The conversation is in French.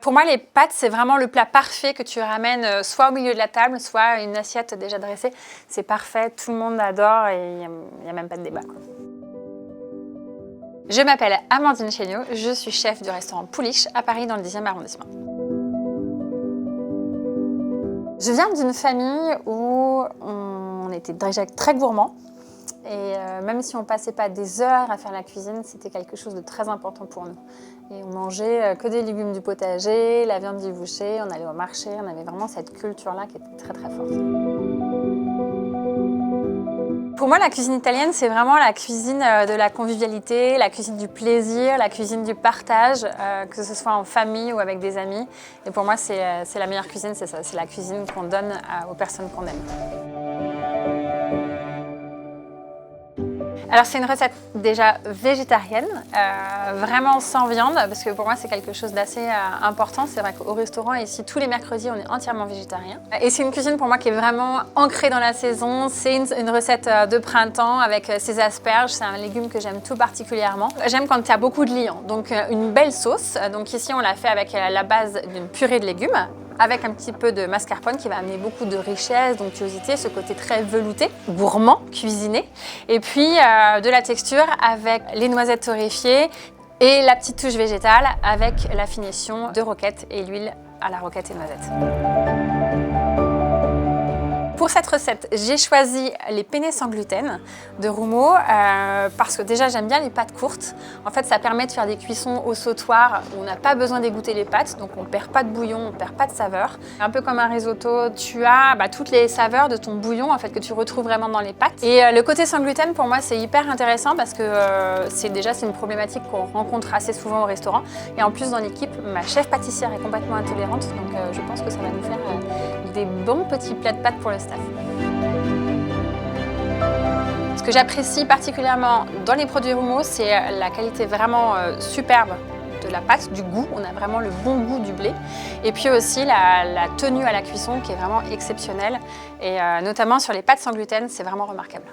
Pour moi, les pâtes, c'est vraiment le plat parfait que tu ramènes soit au milieu de la table, soit à une assiette déjà dressée. C'est parfait, tout le monde adore et il n'y a même pas de débat, quoi. Je m'appelle Amandine Chéniaud, je suis chef du restaurant Pouliche à Paris dans le 10e arrondissement. Je viens d'une famille où on était déjà très gourmands. Et même si on passait pas des heures à faire la cuisine, c'était quelque chose de très important pour nous. Et on mangeait que des légumes du potager, la viande du boucher, on allait au marché, on avait vraiment cette culture-là qui était très très forte. Pour moi, la cuisine italienne, c'est vraiment la cuisine de la convivialité, la cuisine du plaisir, la cuisine du partage, que ce soit en famille ou avec des amis. Et pour moi, c'est la meilleure cuisine, c'est ça, c'est la cuisine qu'on donne aux personnes qu'on aime. Alors c'est une recette déjà végétarienne, vraiment sans viande, parce que pour moi c'est quelque chose d'assez important. C'est vrai qu'au restaurant ici, tous les mercredis, on est entièrement végétarien. Et c'est une cuisine pour moi qui est vraiment ancrée dans la saison. C'est une recette de printemps avec ses asperges, c'est un légume que j'aime tout particulièrement. J'aime quand il y a beaucoup de liant, donc une belle sauce. Donc ici on l'a fait avec la base d'une purée de légumes, avec un petit peu de mascarpone qui va amener beaucoup de richesse, d'onctuosité, ce côté très velouté, gourmand, cuisiné. Et puis de la texture avec les noisettes torréfiées et la petite touche végétale avec la finition de roquette et l'huile à la roquette et noisette. Pour cette recette, j'ai choisi les penne sans gluten de Roumeau parce que déjà j'aime bien les pâtes courtes. En fait, ça permet de faire des cuissons au sautoir où on n'a pas besoin d'égoutter les pâtes, donc on ne perd pas de bouillon, on ne perd pas de saveur. Un peu comme un risotto, tu as toutes les saveurs de ton bouillon en fait, que tu retrouves vraiment dans les pâtes. Et le côté sans gluten, pour moi, c'est hyper intéressant parce que c'est une problématique qu'on rencontre assez souvent au restaurant. Et en plus, dans l'équipe, ma chef pâtissière est complètement intolérante, donc je pense que ça va nous faire des bons petits plats de pâtes pour le staff. Ce que j'apprécie particulièrement dans les produits Roumeau, c'est la qualité vraiment superbe de la pâte, du goût. On a vraiment le bon goût du blé. Et puis aussi la tenue à la cuisson qui est vraiment exceptionnelle. Et notamment sur les pâtes sans gluten, c'est vraiment remarquable.